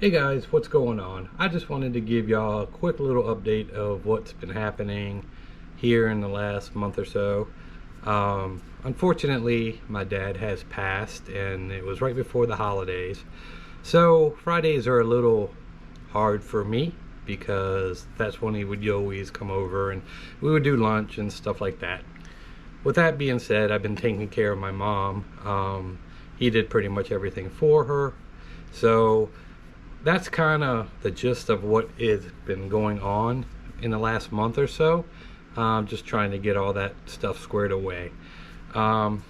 Hey guys, what's going on? I just wanted to give y'all a quick little update of what's been happening here in the last month or so. Unfortunately, my dad has passed, and it was right before the holidays. So Fridays are a little hard for me because that's when he would always come over and we would do lunch and stuff like that. With that being said, I've been taking care of my mom. He did pretty much everything for her. So that's kind of the gist of what has been going on in the last month or so. Just trying to get all that stuff squared away. I'm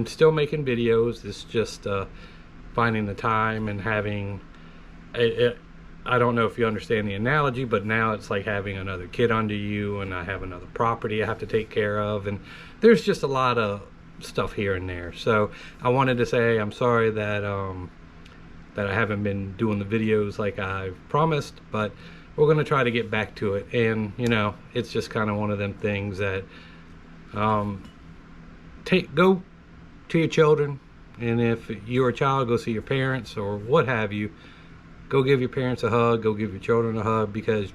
still making videos. It's just finding the time and having I don't know if you understand the analogy, but now it's like having another kid under you, and I have another property I have to take care of, and there's just a lot of stuff here and there. So I wanted to say I'm sorry that I haven't been doing the videos like I promised, but we're going to try to get back to it. And you know, it's just kind of one of them things that go to your children, and if you're a child, go see your parents or what have you. Go give your parents a hug, go give your children a hug, because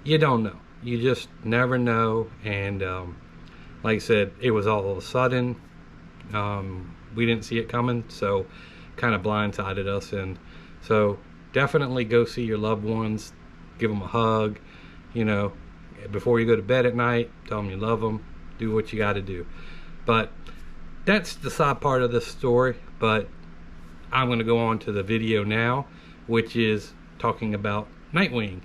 you don't know, you just never know. And like I said, it was all of a sudden. We didn't see it coming, so kind of blindsided us. And so definitely go see your loved ones, give them a hug, you know, before you go to bed at night. Tell them you love them, do what you got to do. But that's the side part of this story. But I'm going to go on to the video now, which is talking about Nightwing.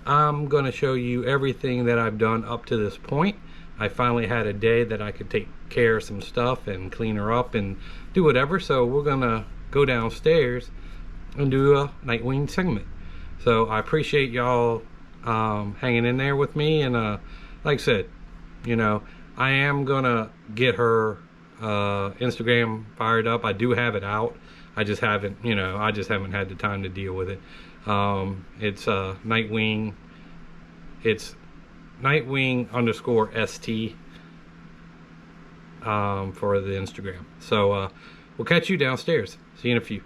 I'm going to show you everything that I've done up to this point. I finally had a day that I could take care of some stuff and clean her up and do whatever, so we're gonna go downstairs and do a Nightwing segment. So I appreciate y'all hanging in there with me, and like I said, you know, I am gonna get her Instagram fired up. I do have it out, I just haven't, you know, I just haven't had the time to deal with it. It's Nightwing, it's Nightwing_ST for the Instagram. So we'll catch you downstairs. See you in a few.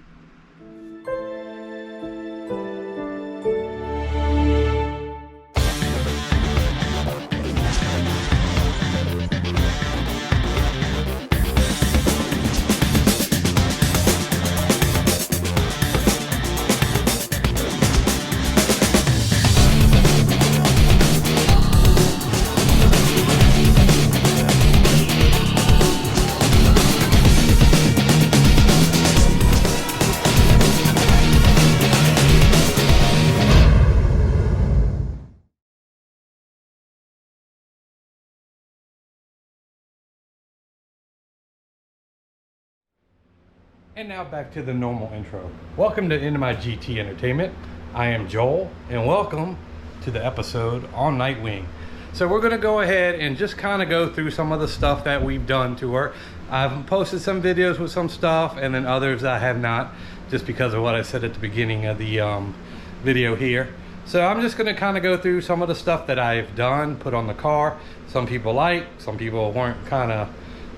And now back to the normal intro. Welcome to Into My GT Entertainment. I am Joel, and welcome to the episode on Nightwing. So we're going to go ahead and just kind of go through some of the stuff that we've done to her. I've posted some videos with some stuff, and then others I have not, just because of what I said at the beginning of the video here. So I'm just going to kind of go through some of the stuff that I've done, put on the car. Some people like, some people weren't kind of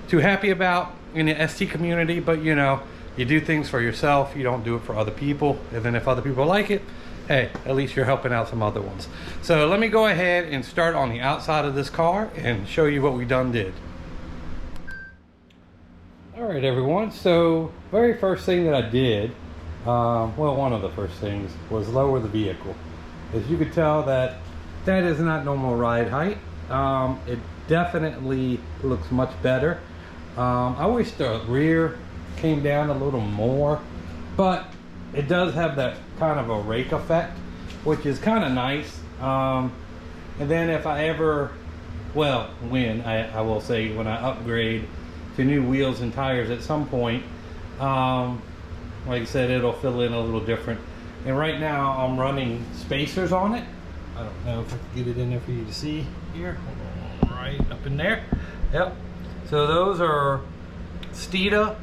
too happy about in the ST community, but you know, you do things for yourself, you don't do it for other people. And then if other people like it, hey, at least you're helping out some other ones. So let me go ahead and start on the outside of this car and show you what we done did. All right, everyone, so very first thing that I did, well, one of the first things was lower the vehicle. As you could tell, that is not normal ride height. It definitely looks much better. I wish the rear came down a little more, but it does have that kind of a rake effect, which is kind of nice. And then if I ever, well, when I will say, when I upgrade to new wheels and tires at some point, like I said, it'll fill in a little different. And right now I'm running spacers on it. I don't know if I can get it in there for you to see here. Hold on, right up in there. Yep. So those are Steeda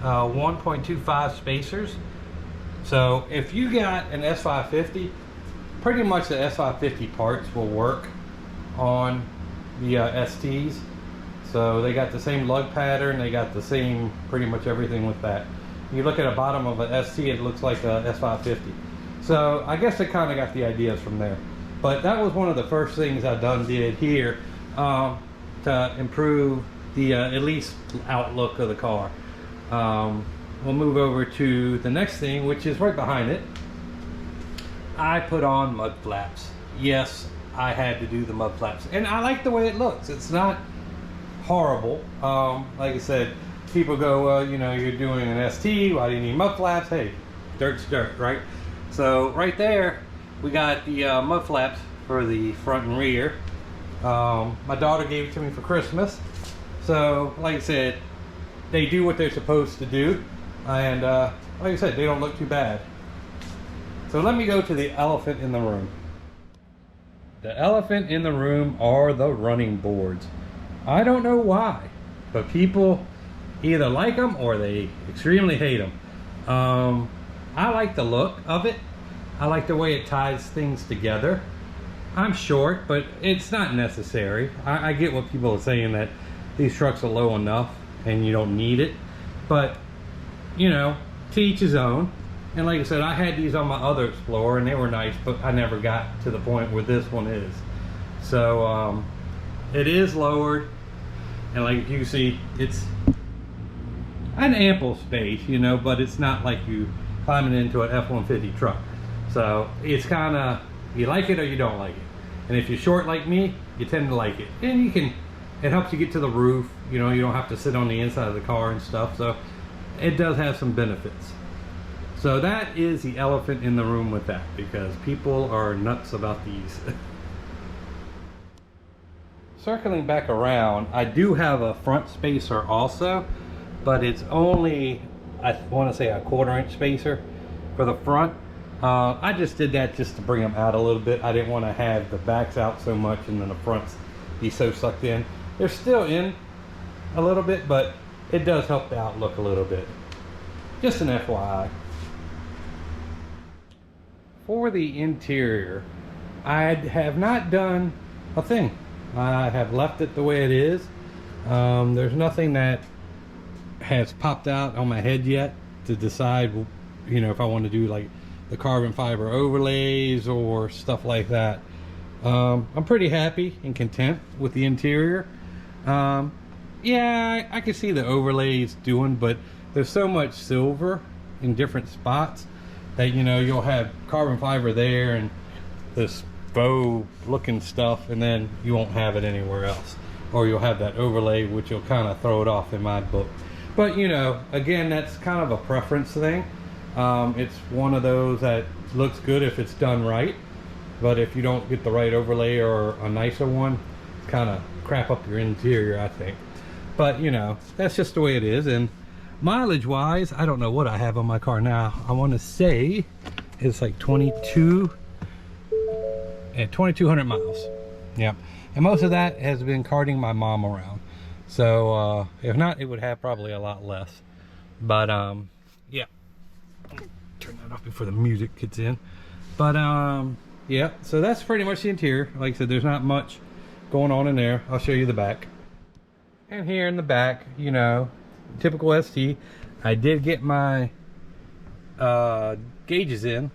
1.25 spacers. So if you got an S550, pretty much the S550 parts will work on the STs. So they got the same lug pattern, they got the same pretty much everything with that. You look at the bottom of an ST, it looks like a S550. So I guess I kind of got the ideas from there. But that was one of the first things I did here to improve the at least outlook of the car. We'll move over to the next thing, which is right behind it. I put on mud flaps. Yes, I had to do the mud flaps, and I like the way it looks. It's not horrible. Like I said, people go, you know, you're doing an ST, why do you need mud flaps? Hey, dirt's dirt, right? So right there, we got the mud flaps for the front and rear. My daughter gave it to me for Christmas. So, like I said, they do what they're supposed to do. And like I said, they don't look too bad. So let me go to the elephant in the room. The elephant in the room are the running boards. I don't know why, but people either like them or they extremely hate them. I like the look of it. I like the way it ties things together. I'm short, but it's not necessary. I get what people are saying, that these trucks are low enough and you don't need it. But, you know, to each his own. And like I said, I had these on my other Explorer and they were nice, but I never got to the point where this one is. So it is lowered, and like you see, it's an ample space, you know, but it's not like you climbing into an F-150 truck. So it's kind of, you like it or you don't like it. And if you're short like me, you tend to like it. And you can, it helps you get to the roof, you know, you don't have to sit on the inside of the car and stuff. So it does have some benefits. So that is the elephant in the room with that, because people are nuts about these. Circling back around, I do have a front spacer also, but it's only, I want to say, a 1/4 inch spacer for the front. I just did that just to bring them out a little bit. I didn't want to have the backs out so much and then the fronts be so sucked in. They're still in a little bit, but it does help the outlook a little bit. Just an FYI. For the interior, I have not done a thing. I have left it the way it is. There's nothing that has popped out on my head yet to decide, you know, if I want to do like the carbon fiber overlays or stuff like that. I'm pretty happy and content with the interior. Yeah, I can see the overlays doing, but there's so much silver in different spots that, you know, you'll have carbon fiber there and this faux looking stuff, and then you won't have it anywhere else, or you'll have that overlay which will kind of throw it off in my book. But, you know, again, that's kind of a preference thing. It's one of those that looks good if it's done right, but if you don't get the right overlay or a nicer one, it's kind of crap up your interior, I think. But, you know, that's just the way it is. And mileage wise, I don't know what I have on my car now. I want to say it's like 2200 miles. Yeah, and most of that has been carting my mom around. So if not, it would have probably a lot less. But yeah, turn that off before the music gets in. But yeah, so that's pretty much the interior. Like I said, there's not much going on in there. I'll show you the back. And here in the back, you know, typical ST. I did get my gauges in.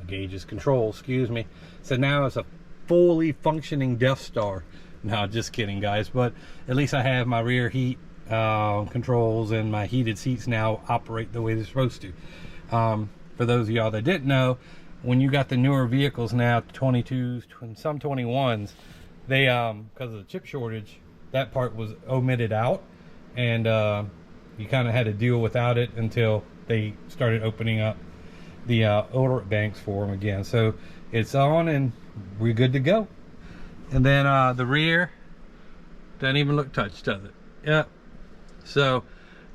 Gauges control, excuse me. So now it's a fully functioning Death Star. No, just kidding, guys. But at least I have my rear heat controls, and my heated seats now operate the way they're supposed to. For those of y'all that didn't know, when you got the newer vehicles now, 22s and some 21s, they because of the chip shortage, that part was omitted out, and you kind of had to deal without it until they started opening up the odor banks for them again. So it's on and we're good to go. And then the rear doesn't even look touched, does it? Yeah. So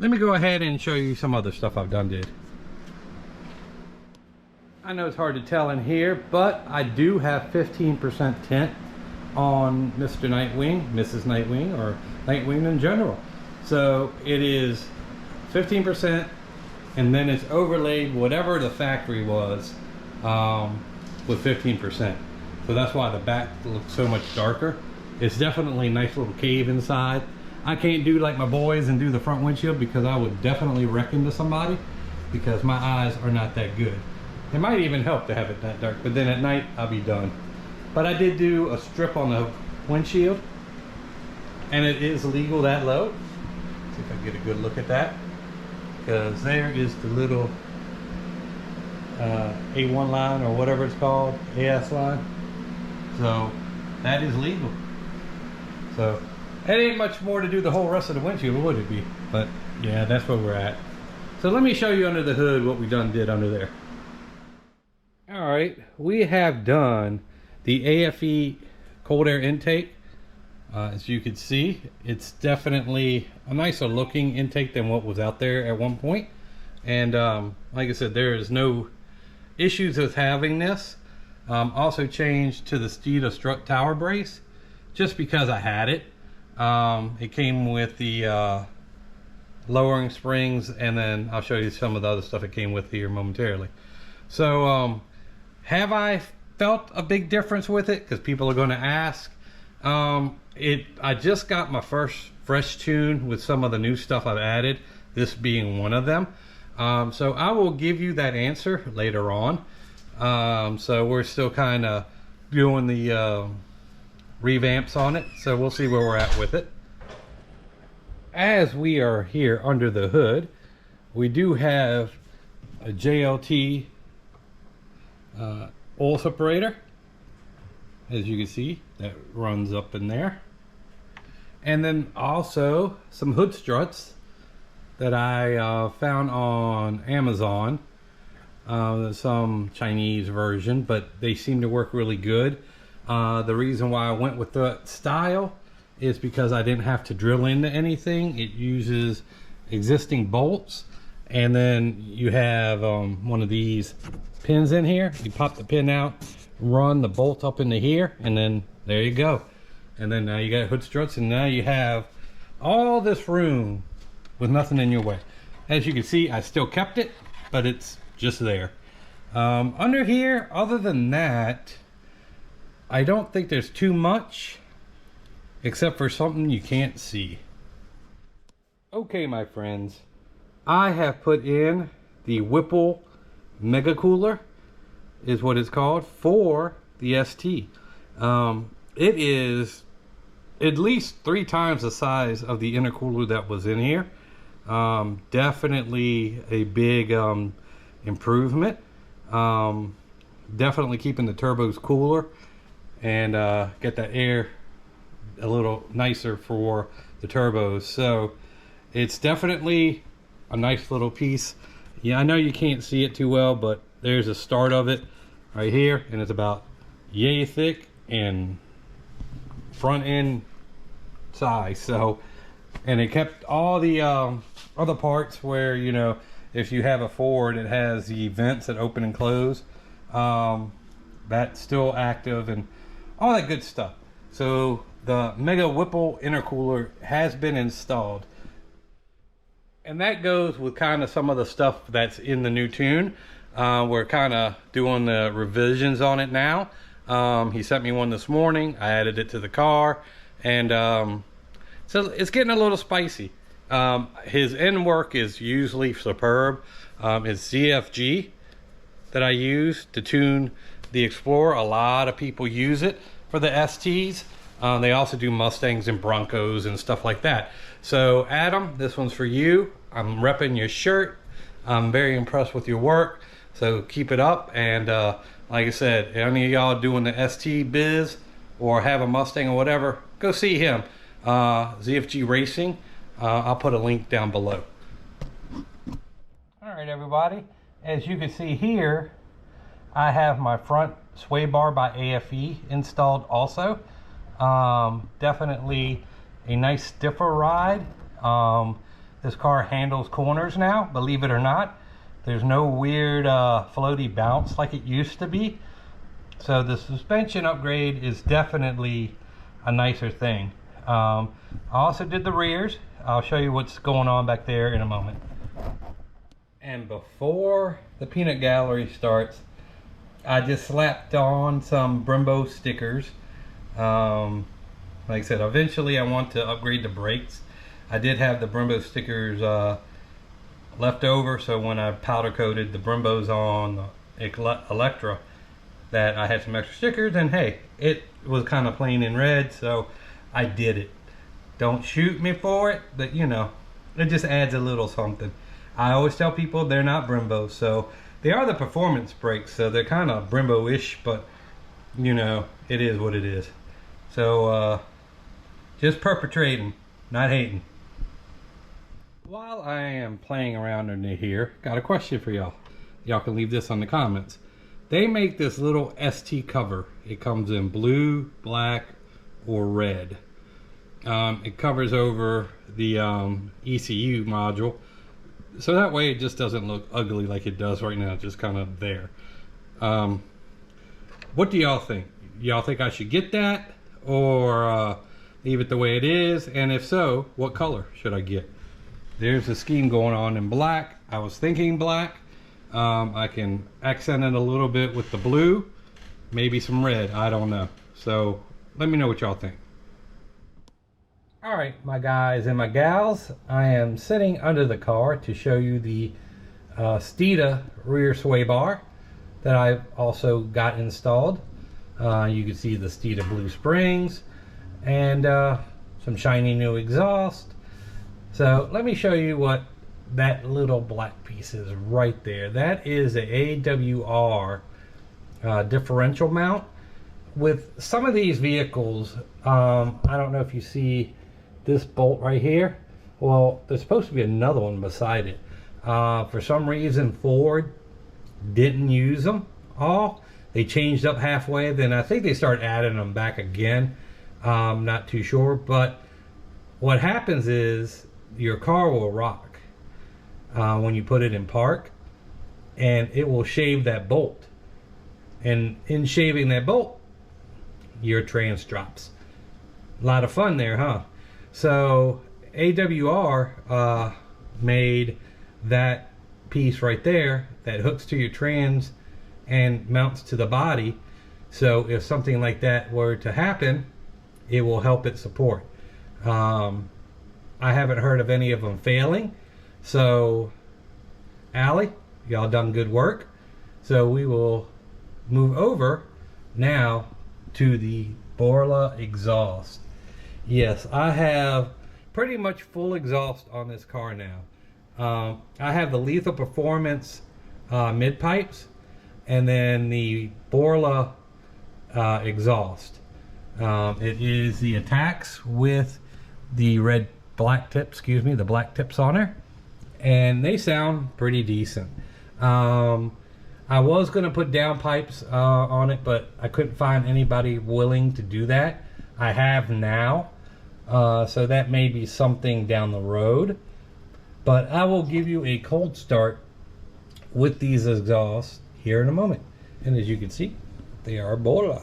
let me go ahead and show you some other stuff I've did. I know it's hard to tell in here, but I do have 15% tint on Mr. Nightwing, Mrs. Nightwing, or Nightwing in general. So it is 15%, and then it's overlaid whatever the factory was with 15%. So that's why the back looks so much darker. It's definitely a nice little cave inside. I can't do like my boys and do the front windshield, because I would definitely wreck into somebody, because my eyes are not that good. It might even help to have it that dark, but then at night I'll be done. But I did do a strip on the windshield, and it is legal that low. See if I can get a good look at that, because there is the little A1 line, or whatever it's called, AS line. So that is legal. So it ain't much more to do the whole rest of the windshield, would it be? But yeah, that's where we're at. So let me show you under the hood what we did under there. All right, we have done the AFE cold air intake. As you can see, it's definitely a nicer looking intake than what was out there at one point. And like I said, there is no issues with having this. Also changed to the Steeda strut tower brace just because I had it. It came with the lowering springs, and then I'll show you some of the other stuff it came with here momentarily. So have I felt a big difference with it? Because people are going to ask. I just got my first fresh tune with some of the new stuff I've added, this being one of them. So I will give you that answer later on. So we're still kind of doing the revamps on it, so we'll see where we're at with it. As we are here under the hood, we do have a JLT oil separator, as you can see, that runs up in there. And then also some hood struts that I found on Amazon, some Chinese version, but they seem to work really good. The reason why I went with that style is because I didn't have to drill into anything. It uses existing bolts, and then you have one of these pins in here. You pop the pin out, run the bolt up into here, and then there you go. And then now you got hood struts, and now you have all this room with nothing in your way. As you can see, I still kept it, but it's just there. Under here, other than that, I don't think there's too much, except for something you can't see. Okay, my friends, I have put in the Whipple Mega Cooler, is what it's called, for the ST. It is at least 3 times the size of the intercooler that was in here. Definitely a big improvement. Definitely keeping the turbos cooler, and get that air a little nicer for the turbos. So it's definitely a nice little piece. Yeah, I know you can't see it too well, but there's a start of it right here, and it's about yay thick and front end size. So, and it kept all the other parts where, you know, if you have a Ford, it has the vents that open and close. That's still active and all that good stuff. So the Mega Whipple intercooler has been installed, and that goes with kind of some of the stuff that's in the new tune. We're kind of doing the revisions on it now. He sent me one this morning. I added it to the car, and so it's getting a little spicy. His end work is usually superb. It's ZFG that I use to tune the Explorer. A lot of people use it for the STs. They also do Mustangs and Broncos and stuff like that. So Adam, this one's for you. I'm repping your shirt. I'm very impressed with your work. So keep it up. And like I said, any of y'all doing the ST biz or have a Mustang or whatever, go see him. ZFG Racing. I'll put a link down below. All right, everybody. As you can see here, I have my front sway bar by AFE installed also. Definitely a nice stiffer ride. This car handles corners now, believe it or not. There's no weird floaty bounce like it used to be. So the suspension upgrade is definitely a nicer thing. I also did the rears. I'll show you what's going on back there in a moment. And before the peanut gallery starts, I just slapped on some Brembo stickers. Like I said, eventually I want to upgrade the brakes. I did have the Brembo stickers left over, so when I powder coated the Brembos on Electra that I had some extra stickers, and hey, it was kind of plain in red, so I did it. Don't shoot me for it, but you know, it just adds a little something. I always tell people they're not Brembo, so they are the performance brakes, so they're kind of Brembo-ish, but you know, it is what it is. So just perpetrating, not hating. While I am playing around under here, got a question for y'all. Y'all can leave this on the comments. They make this little ST cover. It comes in blue, black, or red. It covers over the ECU module, so that way it just doesn't look ugly like it does right now. It's just kind of there. What do y'all think? Y'all think I should get that, or leave it the way it is? And if so, what color should I get? There's a scheme going on in black. I was thinking black. I can accent it a little bit with the blue, maybe some red, I don't know. So let me know what y'all think. All right, my guys and my gals, I am sitting under the car to show you the Steeda rear sway bar that I've also got installed. You can see the Steeda blue springs and some shiny new exhaust. So let me show you what that little black piece is right there. That is a AWR differential mount. With some of these vehicles, I don't know if you see this bolt right here. Well, there's supposed to be another one beside it. For some reason, Ford didn't use them all. They changed up halfway, then I think they started adding them back again. Not too sure, but what happens is your car will rock when you put it in park, and it will shave that bolt, and in shaving that bolt your trans drops. A lot of fun there, huh? So AWR made that piece right there that hooks to your trans and mounts to the body, so if something like that were to happen, it will help it support. I haven't heard of any of them failing. So, Allie, y'all done good work. So we will move over now to the Borla exhaust. Yes, I have pretty much full exhaust on this car now. I have the Lethal Performance mid pipes, and then the Borla exhaust. It is the Attacks with the black tips on there, and they sound pretty decent. I was going to put downpipes on it, but I couldn't find anybody willing to do that. I have now, so that may be something down the road, but I will give you a cold start with these exhausts here in a moment. And as you can see, they are Borla.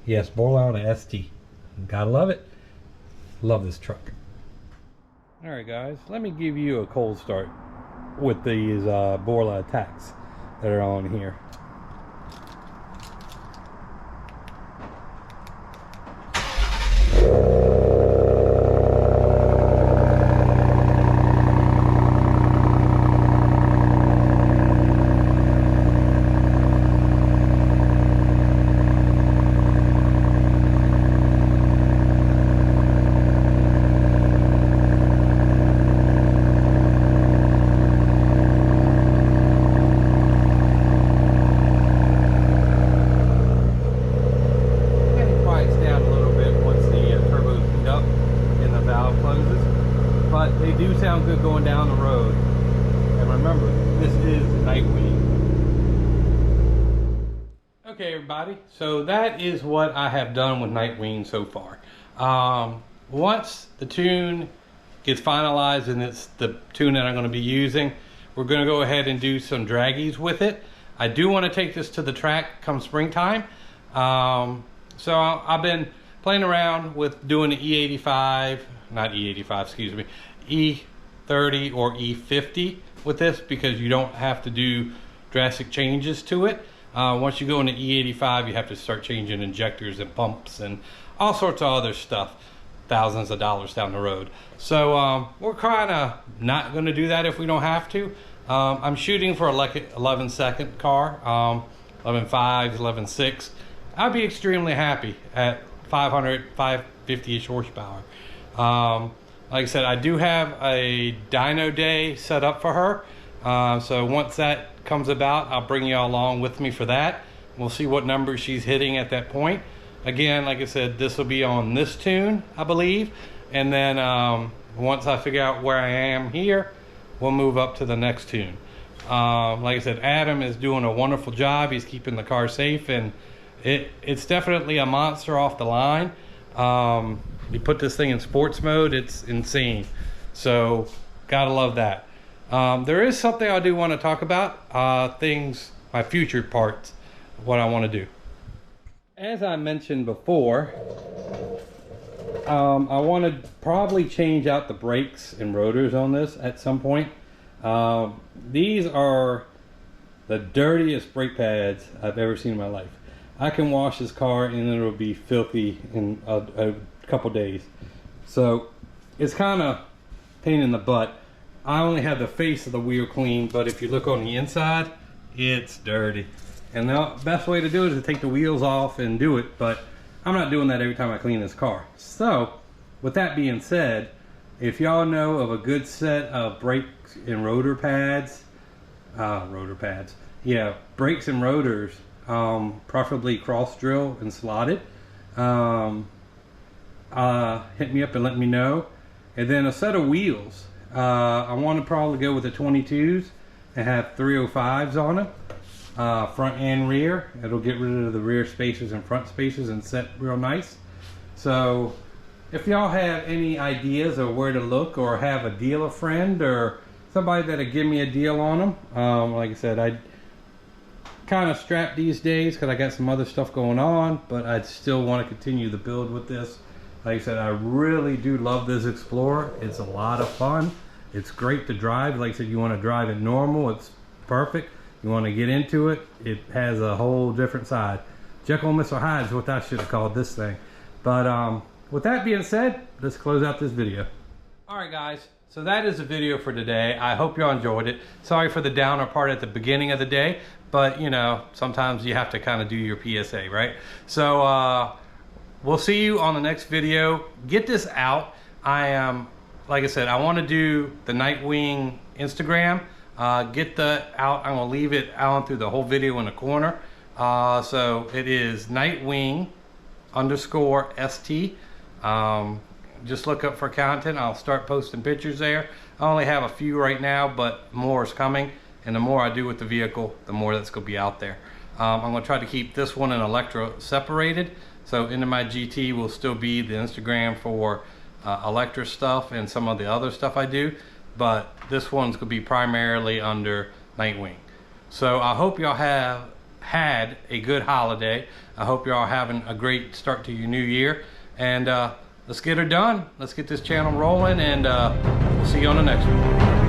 Yes, Borla on a ST. Gotta love it. Love this truck. Alright guys, let me give you a cold start with these Borla Attacks that are on here. They do sound good going down the road. And remember, this is Nightwing. Okay, everybody. So that is what I have done with Nightwing so far. Once the tune gets finalized and it's the tune that I'm going to be using, we're going to go ahead and do some draggies with it. I do want to take this to the track come springtime. So I've been playing around with doing the E85, not E85, excuse me, E30 or E50 with this, because you don't have to do drastic changes to it. Once you go into E85, you have to start changing injectors and pumps and all sorts of other stuff, thousands of dollars down the road. So we're kind of not going to do that if we don't have to. I'm shooting for a 11-second car, 11.5, 11.6. I'd be extremely happy at 550-ish horsepower. Like I said, I do have a dyno day set up for her. So once that comes about, I'll bring you all along with me for that. We'll see what numbers she's hitting at that point. Again, like I said, this will be on this tune, I believe. And then once I figure out where I am here, we'll move up to the next tune. Like I said, Adam is doing a wonderful job. He's keeping the car safe, and it's definitely a monster off the line. You put this thing in sports mode, it's insane. So, gotta love that. There is something I do want to talk about, my future parts, what I want to do. As I mentioned before, I want to probably change out the brakes and rotors on this at some point. These are the dirtiest brake pads I've ever seen in my life. I can wash this car and it'll be filthy in a couple days. So it's kind of pain in the butt. I only have the face of the wheel clean, but if you look on the inside, it's dirty. And the best way to do it is to take the wheels off and do it, but I'm not doing that every time I clean this car. So, with that being said, if y'all know of a good set of brakes and rotor pads, yeah, brakes and rotors, preferably cross drill and slotted, hit me up and let me know. And then a set of wheels. I want to probably go with the 22s and have 305s on it. Front and rear. It'll get rid of the rear spaces and front spaces and set real nice. So if y'all have any ideas of where to look, or have a dealer friend or somebody that'll give me a deal on them, like I said, I kind of strapped these days because I got some other stuff going on, but I'd still want to continue the build with this. Like I said, I really do love this Explorer. It's a lot of fun. It's great to drive. Like I said, you want to drive it normal, it's perfect. You want to get into it, it has a whole different side. Jekyll and Mr. Hyde is what I should have called this thing. But with that being said, let's close out this video. Alright guys, so that is the video for today. I hope y'all enjoyed it. Sorry for the downer part at the beginning of the day, but you know, sometimes you have to kind of do your PSA, right? So we'll see you on the next video. Get this out. Like I said, I want to do the Nightwing Instagram. Get that out. I'm gonna leave it out through the whole video in the corner. So it is Nightwing_ST. Just look up for content. I'll start posting pictures there. I only have a few right now, but more is coming. And the more I do with the vehicle, the more that's gonna be out there. I'm gonna try to keep this one and Electra separated. So into my GT will still be the Instagram for Electra stuff and some of the other stuff I do. But this one's gonna be primarily under Nightwing. So I hope y'all have had a good holiday. I hope y'all having a great start to your new year. And let's get her done. Let's get this channel rolling, and we'll see you on the next one.